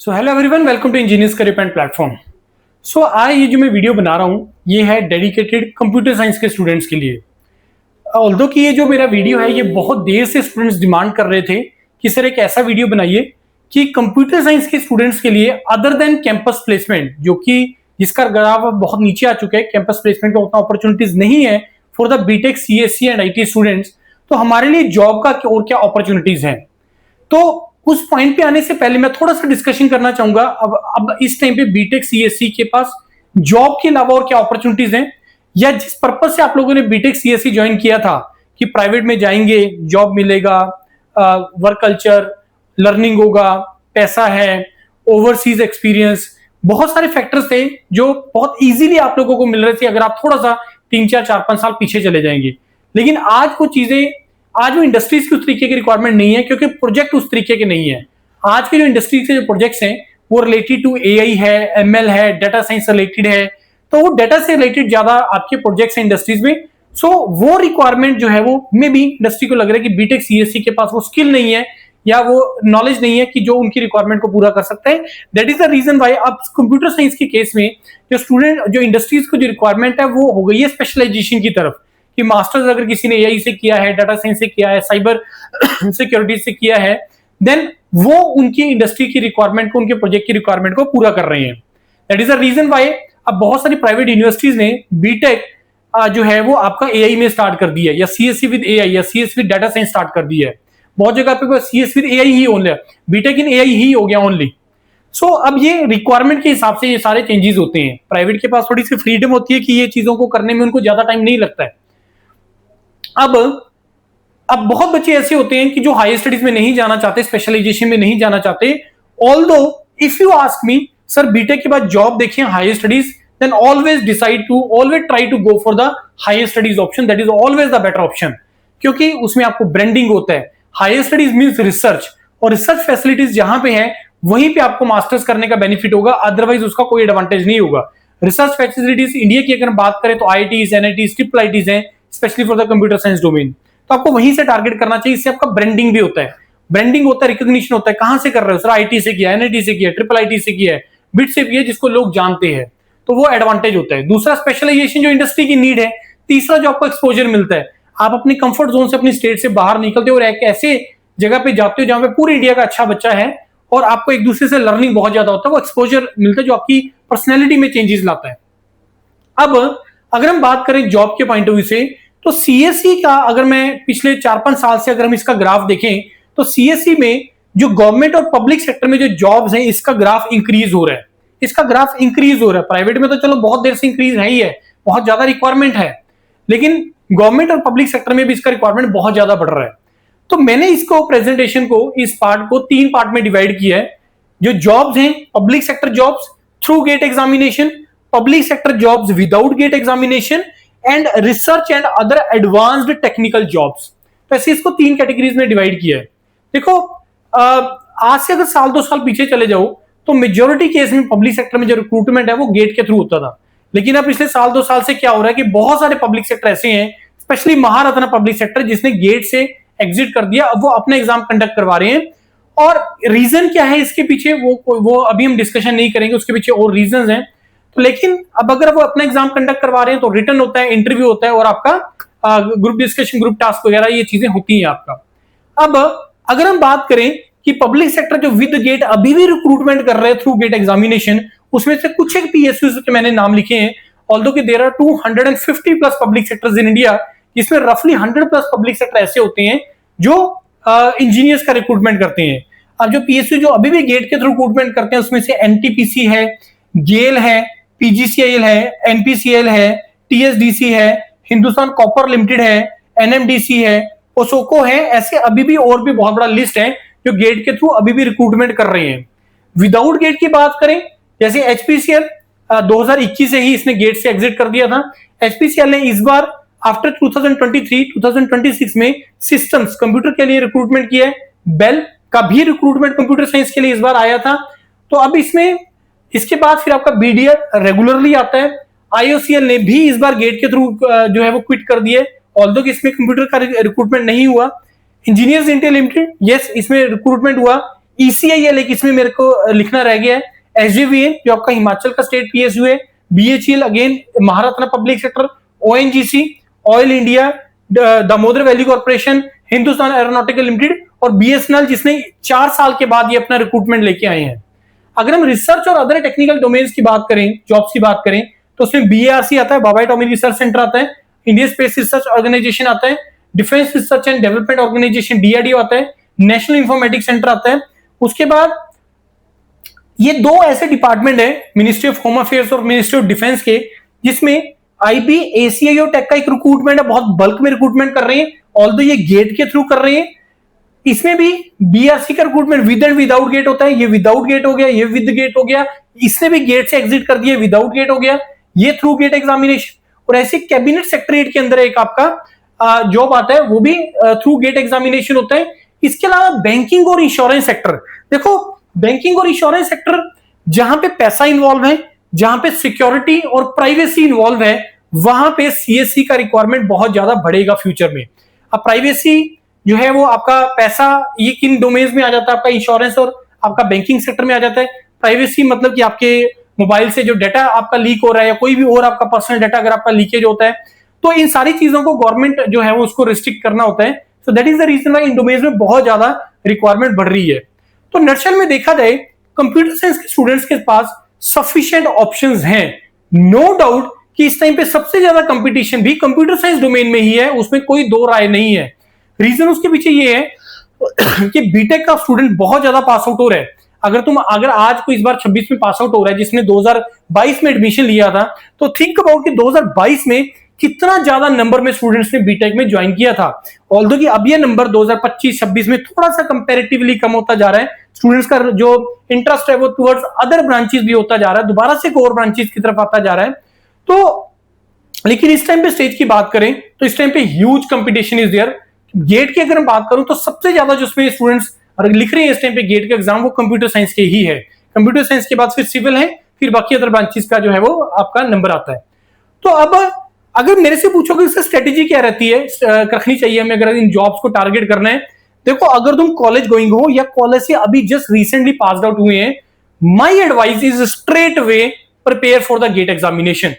So hello everyone, welcome to engineers career point platform. So आज ये जो मैं वीडियो बना रहा हूँ ये है डेडिकेटेड कंप्यूटर साइंस के स्टूडेंट्स के लिए। ऑल्दो कि ये जो मेरा वीडियो है ये बहुत देर से स्टूडेंट्स डिमांड कर रहे थे कि सर एक ऐसा वीडियो बनाइए कि कंप्यूटर साइंस के स्टूडेंट्स के लिए अदर देन कैंपस प्लेसमेंट, जो कि जिसका ग्राफ बहुत नीचे आ चुका है, कैंपस प्लेसमेंट का उतना अपॉर्चुनिटीज नहीं है for the BTech CSC and IT students, तो हमारे लिए जॉब का और क्या अपॉर्चुनिटीज हैं। तो उस पॉइंट पे आने से पहले मैं थोड़ा सा डिस्कशन करना चाहूंगा अब इस टाइम पे बीटेक सीएससी के पास जॉब के अलावा और क्या अपॉर्चुनिटीज हैं, या जिस पर्पज से आप लोगों ने बीटेक सीएससी ज्वाइन किया था कि प्राइवेट में जाएंगे, जॉब मिलेगा, वर्क कल्चर, लर्निंग होगा, पैसा है, ओवरसीज एक्सपीरियंस, बहुत सारे फैक्टर्स थे जो बहुत इजीली आप लोगों को मिल रहे थे अगर आप थोड़ा सा 3 4 5 साल पीछे चले जाएंगे। लेकिन आज वो चीजें, आज वो इंडस्ट्रीज की उस तरीके की रिक्वायरमेंट नहीं है क्योंकि प्रोजेक्ट उस तरीके के नहीं है। आज के जो इंडस्ट्रीज के जो प्रोजेक्ट्स हैं वो रिलेटेड टू एआई है, एमएल है, डाटा साइंस रिलेटेड है, तो वो डाटा से रिलेटेड ज्यादा आपके प्रोजेक्ट्स हैं इंडस्ट्रीज में। सो वो रिक्वायरमेंट जो है वो मे बी इंडस्ट्री को लग रहा है कि बीटेक सीएससी के पास वो स्किल नहीं है या वो नॉलेज नहीं है कि जो उनकी रिक्वायरमेंट को पूरा कर सकता है। That is the reason why अब कंप्यूटर साइंस के केस में जो स्टूडेंट, जो इंडस्ट्रीज को जो रिक्वायरमेंट है वो हो गई है स्पेशलाइजेशन की तरफ, कि मास्टर्स अगर किसी ने एआई से किया है, डाटा साइंस से किया है, साइबर सिक्योरिटी से किया है, देन वो उनकी इंडस्ट्री की रिक्वायरमेंट को, उनके प्रोजेक्ट की रिक्वायरमेंट को पूरा कर रहे हैं। That is the reason why अब बहुत सारी प्राइवेट यूनिवर्सिटीज ने बीटेक जो है वो आपका एआई में स्टार्ट कर दिया है, या सीएससी विद एआई या CSC with data science start कर दिया है। बहुत जगह पे सीएससी विद एआई ही ओनली, बीटेक इन एआई ही हो गया ओनली। सो अब ये रिक्वायरमेंट के हिसाब से ये सारे चेंजेस होते हैं। प्राइवेट के पास थोड़ी सी फ्रीडम होती है कि ये चीजों को करने में उनको ज्यादा टाइम नहीं लगता है। अब बहुत बच्चे ऐसे होते हैं कि जो हायर स्टडीज में नहीं जाना चाहते, स्पेशलाइजेशन में नहीं जाना चाहते। Although if you ask me sir BTech के बाद जॉब देखिए higher studies, then always try to go for the higher studies option, that is always the better option, क्योंकि उसमें आपको ब्रांडिंग होता है। हायर स्टडीज मींस रिसर्च, और research facilities जहां पे है वहीं पे आपको मास्टर्स करने का बेनिफिट होगा, अदरवाइज उसका कोई एडवांटेज नहीं होगा। रिसर्च फैसिलिटीज इंडिया की अगर बात करें तो आईआईटीज, एनआईटीज, ट्रिपल आईटीज हैं, specially for the computer science domain, तो आपको वहीं से टारगेट करना चाहिए। इससे आपका ब्रांडिंग भी होता है, रिकॉग्निशन होता है, कहां से कर रहे हो सर, आईटी से किया, एनआईटी से किया, ट्रिपल आईटी से किया है, बिट से किया, जिसको लोग जानते हैं, तो वो एडवांटेज होता है। दूसरा स्पेशलाइजेशन जो इंडस्ट्री की नीड है। तीसरा जो आपको एक्सपोजर मिलता है, आप अपनी कंफर्ट जोन से, अपनी स्टेट से बाहर निकलते हो और एक ऐसे जगह पे जाते हो जहां पे पूरे इंडिया का अच्छा बच्चा है और आपको एक दूसरे से लर्निंग बहुत ज्यादा होता है, वो एक्सपोजर मिलता है जो आपकी पर्सनैलिटी में चेंजेस लाता है। अब अगर हम बात करें जॉब के पॉइंट ऑफ व्यू से, तो सीएससी का अगर मैं पिछले 4 5 साल से अगर हम इसका ग्राफ देखें तो सीएससी में जो गवर्नमेंट और पब्लिक सेक्टर में जो जॉब्स हैं इसका ग्राफ इंक्रीज हो रहा है। इसका ग्राफ इंक्रीज हो रहा है। प्राइवेट में तो चलो बहुत देर से इंक्रीज है ही है, बहुत ज्यादा रिक्वायरमेंट है, लेकिन गवर्नमेंट और पब्लिक सेक्टर में भी इसका रिक्वायरमेंट बहुत ज्यादा बढ़ रहा है। तो मैंने इसको प्रेजेंटेशन को, इस पार्ट को 3 पार्ट में डिवाइड किया है। जो जॉब्स हैं, public sector jobs through GATE examination, public sector jobs without GATE examination, and research and other advanced technical jobs. तो ऐसे इसको 3 कैटेगरीज में डिवाइड किया है। देखो आज से अगर साल 2 साल पीछे चले जाओ तो मेजोरिटी केस में पब्लिक सेक्टर में जो रिक्रूटमेंट है वो गेट के थ्रू होता था। लेकिन अब पिछले साल 2 साल से क्या हो रहा है कि बहुत सारे पब्लिक सेक्टर ऐसे हैं, स्पेशली महारत्न पब्लिक सेक्टर, जिसने गेट से एग्जिट कर दिया, अब वो अपना एग्जाम कंडक्ट करवा रहे हैं। और रीजन क्या है इसके पीछे वो अभी हम डिस्कशन नहीं करेंगे, उसके पीछे और रीजन हैं। तो लेकिन अब अगर वो अपना एग्जाम कंडक्ट करवा रहे हैं तो रिटर्न होता है, इंटरव्यू होता है, और आपका ग्रुप डिस्कशन, ग्रुप टास्क वगैरह ये चीजें होती हैं आपका। अब अगर हम बात करें कि पब्लिक सेक्टर जो विद गेट अभी भी रिक्रूटमेंट कर रहे हैं थ्रू गेट एग्जामिनेशन, उसमें से कुछ एक पीएसयू के मैंने नाम लिखे हैं। ऑल्दो कि there are 250 plus public sectors in India, जिसमें रफली 100 प्लस पब्लिक सेक्टर ऐसे होते हैं जो इंजीनियर्स का रिक्रूटमेंट करते हैं। अब जो पीएसयू जो अभी भी गेट के थ्रू रिक्रूटमेंट करते हैं उसमें से एनटीपीसी है, गेल है, पीजीसीएल है, एनपीसीएल है, टीएसडीसी है, हिंदुस्तान कॉपर लिमिटेड है, एनएमडीसी है, ओसोको है। ऐसे अभी भी और भी बहुत बड़ा लिस्ट है जो गेट के थ्रू अभी भी रिक्रूटमेंट कर रहे हैं। विदाउट गेट की बात करें, जैसे एचपीसीएल 2021 से ही इसने गेट से एग्जिट कर दिया था। एचपीसीएल ने इस बार आफ्टर 2023-2026 में सिस्टम्स कंप्यूटर के लिए रिक्रूटमेंट किया है। बेल का भी रिक्रूटमेंट कंप्यूटर साइंस के लिए इस बार आया था। तो अब इसमें इसके बाद फिर आपका बीडीआर रेगुलरली आता है। आईओसीएल ने भी इस बार गेट के थ्रू जो है वो क्विट कर दिए, ऑल्दो कि इसमें कंप्यूटर का रिक्रूटमेंट नहीं हुआ। इंजीनियर्स इंडिया लिमिटेड, यस इसमें रिक्रूटमेंट हुआ। ECIL एक इसमें मेरे को लिखना रह गया है। SJVN जो आपका हिमाचल का स्टेट PSU है, BHEL again Maharatna public sector, ONGC oil India, Damodar valley corporation, Hindustan aeronautical limited और BSNL जिसने 4 साल के बाद ये अपना रिक्रूटमेंट लेके आए हैं। अगर हम रिसर्च और अदर टेक्निकल डोमेन्स की बात करें, जॉब्स की बात करें, तो उसमें BARC आता है, बाबा एटॉमिक रिसर्च सेंटर आता है, इंडियन स्पेस रिसर्च ऑर्गेनाइजेशन आता है, defence research and development organisation DRDO आता है, नेशनल इंफॉर्मेटिक्स सेंटर आता है। उसके बाद ये दो ऐसे डिपार्टमेंट है मिनिस्ट्री ऑफ होम अफेयर्स और मिनिस्ट्री ऑफ डिफेंस के, जिसमें IB ACIO टेक का एक रिक्रूटमेंट है, बहुत बल्क में रिक्रूटमेंट कर रहे हैं, ऑल्दो ये गेट के थ्रू कर रहे हैं। इसमें भी BRC का recruitment with and without GATE होता है, ये विदाउट गेट हो गया, ये विद गेट हो गया, इसने भी गेट से एग्जिट कर दिया, विदाउट गेट हो गया, ये थ्रू गेट एग्जामिनेशन। और ऐसे कैबिनेट सेक्रेटरीट के अंदर एक आपका जॉब आता है, वो भी थ्रू गेट एग्जामिनेशन होता है। इसके अलावा बैंकिंग और इंश्योरेंस सेक्टर, देखो बैंकिंग और इंश्योरेंस सेक्टर जहां पे पैसा इन्वॉल्व है, जहां पे सिक्योरिटी और प्राइवेसी इन्वॉल्व है, वहां पे CSC का रिक्वायरमेंट बहुत ज्यादा बढ़ेगा फ्यूचर में। अब प्राइवेसी जो है वो आपका पैसा, ये किन डोमेन्स में आ जाता है, आपका इंश्योरेंस और आपका बैंकिंग सेक्टर में आ जाता है। प्राइवेसी मतलब कि आपके मोबाइल से जो डाटा आपका लीक हो रहा है या कोई भी और आपका पर्सनल डाटा अगर आपका लीकेज होता है, तो इन सारी चीजों को गवर्नमेंट जो है वो उसको रिस्ट्रिक्ट करना होता है। So that is the reason why इन डोमेन्स में बहुत ज्यादा रिक्वायरमेंट बढ़ रही है। तो नटशेल में देखा जाए, कंप्यूटर साइंस के स्टूडेंट्स के पास सफिशिएंट ऑप्शंस हैं। नो डाउट कि इस टाइम पे सबसे ज्यादा कंपटीशन भी कंप्यूटर साइंस डोमेन में ही है, उसमें कोई दो राय नहीं है। रीजन उसके पीछे ये है कि बीटेक का स्टूडेंट बहुत ज्यादा पास आउट हो रहा है। अगर आज को इस बार 26 में पास आउट हो रहा है, जिसने 2022 में एडमिशन लिया था, तो थिंक अबाउट कि 2022 में कितना ज्यादा नंबर में स्टूडेंट्स ने बीटेक में ज्वाइन किया था। ऑल्दो कि अब ये नंबर 2025-26 में थोड़ा सा कंपैरेटिवली कम होता जा रहा है। स्टूडेंट्स का जो इंटरेस्ट है वो टुवर्ड्स अदर ब्रांचेस भी होता जा रहा है, दोबारा से कोर ब्रांचेस की तरफ आता जा रहा है। तो लेकिन इस टाइम पे स्टेज की बात करें तो इस टाइम पे huge competition is there. GATE की अगर मैं बात करूं तो सबसे ज्यादा जो उसमें स्टूडेंट्स लिख रहे हैं इस टाइम पे गेट का एग्जाम, वो कंप्यूटर साइंस के ही है। कंप्यूटर साइंस के बाद फिर सिविल है, फिर बाकी अदर ब्रांचेस का जो है वो आपका नंबर आता है। तो अब अगर मेरे से पूछोगे इसकी स्ट्रेटेजी क्या रहती है, रखनी चाहिए हमें अगर इन जॉब्स को टारगेट करना है। देखो अगर तुम कॉलेज गोइंग हो या कॉलेज से अभी जस्ट रिसेंटली पास आउट हुए हैं, my advice is straight way prepare for the GATE examination.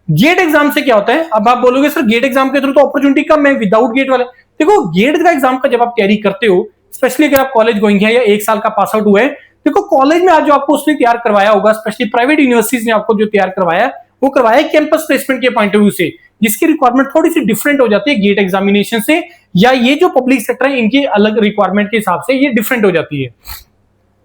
GATE exam से क्या होता है, अब आप बोलोगे सर गेट एग्जाम के थ्रू तो अपॉर्चुनिटी कम है, विदाउट गेट वाले। देखो गेट का एग्जाम का जब आप तैयारी करते हो, स्पेशली अगर आप कॉलेज गोइंग है या 1 साल का पास आउट हुआ है, देखो कॉलेज में आज जो आपको उसने तैयार करवाया होगा, स्पेशली प्राइवेट यूनिवर्सिटीज ने आपको जो तैयार करवाया वो करवाया कैंपस प्लेसमेंट के पॉइंट ऑफ व्यू से, जिसकी रिक्वायरमेंट थोड़ी सी डिफरेंट हो जाती है गेट एग्जामिनेशन से, या ये जो पब्लिक सेक्टर है इनके अलग रिक्वायरमेंट के हिसाब से ये डिफरेंट हो जाती है।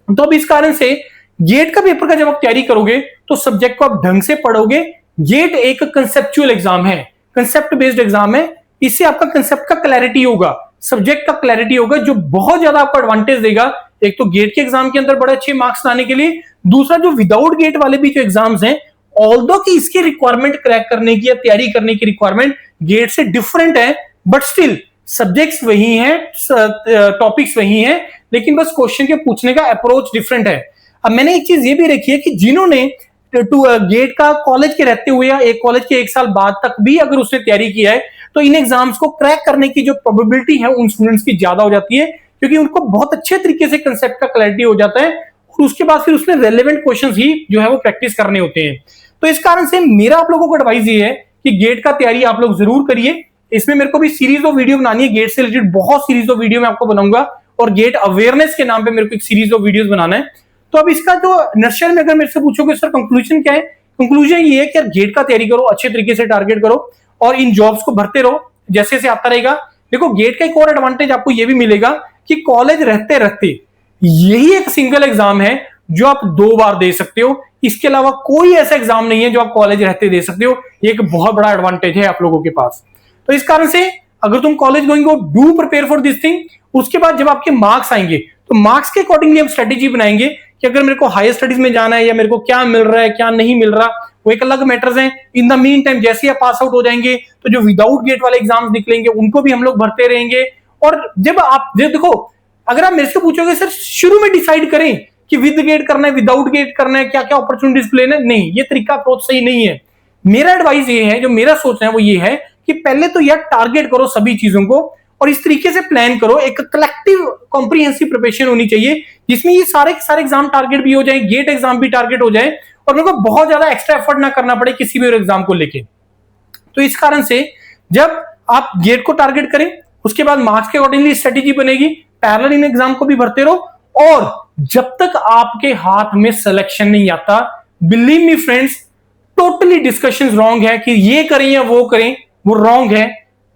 तो अब इस कारण से गेट का पेपर का जब आप तैयारी करोगे तो सब्जेक्ट को आप ढंग से पढ़ोगे। गेट एक कंसेप्चुअल एग्जाम है, कंसेप्ट बेस्ड एग्जाम है, इससे आपका कंसेप्ट का क्लैरिटी होगा, सब्जेक्ट का क्लैरिटी होगा, जो बहुत ज्यादा आपको एडवांटेज देगा। एक तो गेट के एग्जाम के अंदर बड़े अच्छे मार्क्स लाने के लिए, दूसरा जो विदाउट गेट वाले भी जो एग्जाम्स हैं, ऑल्दो कि इसकी रिक्वायरमेंट क्रैक करने की या तैयारी करने की रिक्वायरमेंट गेट से डिफरेंट है, बट स्टिल सब्जेक्ट्स वही हैं, टॉपिक्स वही हैं, लेकिन बस क्वेश्चन के पूछने का अप्रोच डिफरेंट है। अब मैंने एक चीज ये भी रखी है कि जिन्होंने गेट का कॉलेज के रहते हुए या एक कॉलेज के 1 साल बाद तक भी अगर उसने तैयारी किया है, तो इन एग्जाम्स को क्रैक करने की जो प्रोबेबिलिटी है उन स्टूडेंट्स की ज्यादा हो जाती है, क्योंकि उनको बहुत अच्छे तरीके से कंसेप्ट का क्लैरिटी हो जाता है और उसके बाद फिर उसमें रेलेवेंट क्वेश्चंस ही जो है वो प्रैक्टिस करने होते हैं। तो इस कारण से मेरा आप लोगों को एडवाइस ये है कि गेट का तैयारी आप लोग जरूर करिए। इसमें मेरे को भी सीरीज ऑफ वीडियो बनानी है, गेट से रिलेटेड बहुत सीरीज ऑफ वीडियो मैं आपको बनाऊंगा, और गेट अवेयरनेस के नाम पे मेरे को एक सीरीज ऑफ वीडियोस बनाना है। तो अब इसका जो नटशेल में अगर मेरे से पूछोगे सर कंक्लूजन क्या है, कंक्लूजन ये है कि गेट का तैयारी करो, अच्छे तरीके से टारगेट करो और इन जॉब्स को भरते रहो जैसे जैसे आता रहेगा। देखो गेट का एक और एडवांटेज आपको ये भी मिलेगा कि कॉलेज रहते रहते यही एक सिंगल एग्जाम है जो आप 2 बार दे सकते हो। इसके अलावा कोई ऐसा एग्जाम नहीं है जो आप कॉलेज रहते दे सकते हो, ये एक बहुत बड़ा एडवांटेज है आप लोगों के पास। तो इस कारण से अगर तुम कॉलेज गोइंग हो, do prepare for this thing. उसके बाद जब आपके मार्क्स आएंगे तो मार्क्स के अकॉर्डिंगली हम स्ट्रेटेजी बनाएंगे कि अगर मेरे को हायर स्टडीज में जाना है या मेरे को क्या मिल रहा है क्या नहीं मिल रहा, वो एक अलग मैटर्स हैं। इन द मीन टाइम जैसे ही आप पास आउट हो जाएंगे तो जो विदाउट गेट वाले एग्जाम्स निकलेंगे उनको भी हम लोग भरते रहेंगे। और जब आप देखो, अगर आप मेरे से पूछोगे सर शुरू में डिसाइड करें कि विद गेट करना है विदाउट गेट करना है, क्या क्या अपॉर्चुनिटीज लेना है, नहीं, ये तरीका अप्रोच सही नहीं है। मेरा एडवाइस ये है, जो मेरा सोचना है वो ये है कि पहले तो यार टारगेट करो सभी चीजों को, और इस तरीके से प्लान करो, एक कलेक्टिव कॉम्प्रिहेंसिव प्रिपरेशन होनी चाहिए जिसमें ये सारे के सारे एग्जाम टारगेट भी हो जाए, गेट एग्जाम भी टारगेट हो जाए और मेरे को बहुत ज्यादा एक्स्ट्रा एफर्ट ना करना पड़े किसी भी और एग्जाम को लेके। तो इस कारण से जब आप गेट को टारगेट करें उसके बाद मार्क्स के अकॉर्डिंगली स्ट्रेटेजी बनेगी, पैरेलल इन एग्जाम को भी भरते रहो और जब तक आपके हाथ में सिलेक्शन नहीं आता, believe me friends, totally discussions wrong है कि ये करें या वो करें, वो रॉन्ग है।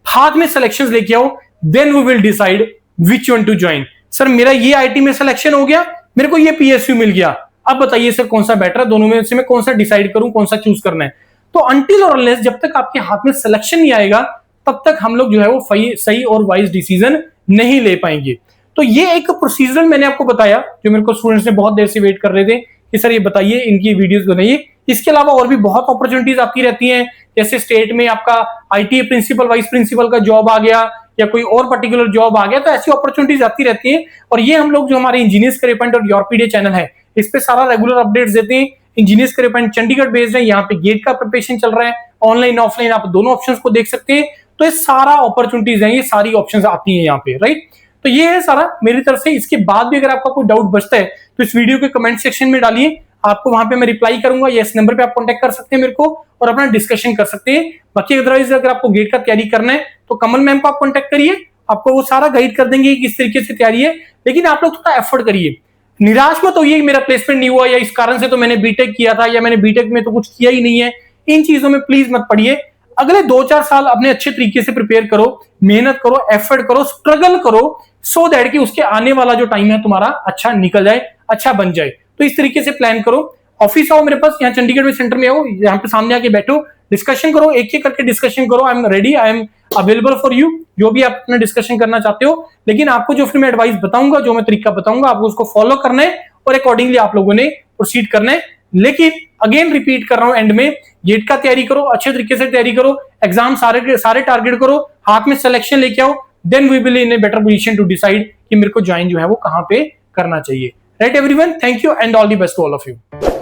हाथ में सिलेक्शंस लेके आओ, then we will decide which one to join. Sir मेरा ये आईटी में सिलेक्शन हो गया, मेरे को ये पीएसयू मिल गया, अब बताइए सर कौन सा बेटर है, दोनों में से मैं कौन सा डिसाइड करूं, कौन सा चूज करना है। तो अनटिल और अनलेस जब तक आपके हाथ में सिलेक्शन नहीं आएगा तब तक हम लोग जो है वो सही और वाइज डिसीजन नहीं ले पाएंगे। तो ये एक प्रोसीजर मैंने आपको बताया जो मेरे को स्टूडेंट्स ने बहुत देर से वेट कर रहे थे कि सर ये बताइए, इनकी वीडियोस बनाइए। इसके अलावा और भी बहुत अपॉर्चुनिटीज आती रहती हैं, जैसे स्टेट में आपका आईटीए प्रिंसिपल वाइस प्रिंसिपल का जॉब आ गया या कोई और पर्टिकुलर जॉब आ गया, तो ऐसी अपॉर्चुनिटीज आती रहती हैं। और ये हम लोग जो हमारे इंजीनियर्स करियर पॉइंट और योरपीडिया चैनल है इस पे सारा रेगुलर अपडेट्स देते हैं। Engineers career point Chandigarh based है, यहाँ पे गेट का प्रिपरेशन चल रहा है, ऑनलाइन ऑफलाइन आप दोनों ऑप्शंस को देख सकते हैं। तो ये सारा अपॉर्चुनिटीज है, ये सारी ऑप्शंस आती हैं यहाँ पे, राइट। तो ये है सारा मेरी तरफ से। इसके बाद भी अगर आपका कोई डाउट बचता है तो इस वीडियो के कमेंट सेक्शन में डालिए, आपको वहां पे मैं रिप्लाई करूंगा, या इस नंबर पे आप कांटेक्ट कर सकते हैं मेरे को और अपना डिस्कशन कर सकते हैं। बाकी अदरवाइज अगर आपको गेट का तैयारी करना है तो कमल मैम को आप कांटेक्ट करिए, आपको वो सारा गाइड कर देंगे कि किस तरीके से तैयारी है। लेकिन आप लोग थोड़ा एफर्ट करिए, निराश मत होइए मेरा प्लेसमेंट नहीं हुआ या इस कारण से तो मैंने बीटेक किया था या मैंने बीटेक में तो कुछ किया ही नहीं है, इन चीजों में प्लीज मत पड़िए। अगले 2-4 साल अपने अच्छे तरीके से प्रिपेयर करो, मेहनत करो, एफर्ट करो, स्ट्रगल करो, सो दैट कि उसके आने वाला जो टाइम है तुम्हारा अच्छा निकल जाए, अच्छा बन जाए। तो इस तरीके से प्लान करो। ऑफिस आओ मेरे पास, यहाँ चंडीगढ़ में सेंटर में आओ, यहाँ पे सामने आके बैठो, डिस्कशन करो, एक एक करके डिस्कशन करो। I am ready, I am available for you, जो भी आप अपना डिस्कशन करना चाहते हो। लेकिन आपको जो फिर मैं एडवाइस बताऊंगा, जो मैं तरीका बताऊंगा, आपको उसको फॉलो करना है और अकॉर्डिंगली आप लोगों ने प्रोसीड करना है। लेकिन अगेन रिपीट कर रहा हूं, एंड में गेट का तैयारी करो, अच्छे तरीके से तैयारी करो, एग्जाम सारे टारगेट करो, हाथ में सिलेक्शन लेके आओ, then we will in a better position to decide कि मेरे को ज्वाइन जो है वो कहां पे करना चाहिए। Right everyone, thank you and all the best to all of you.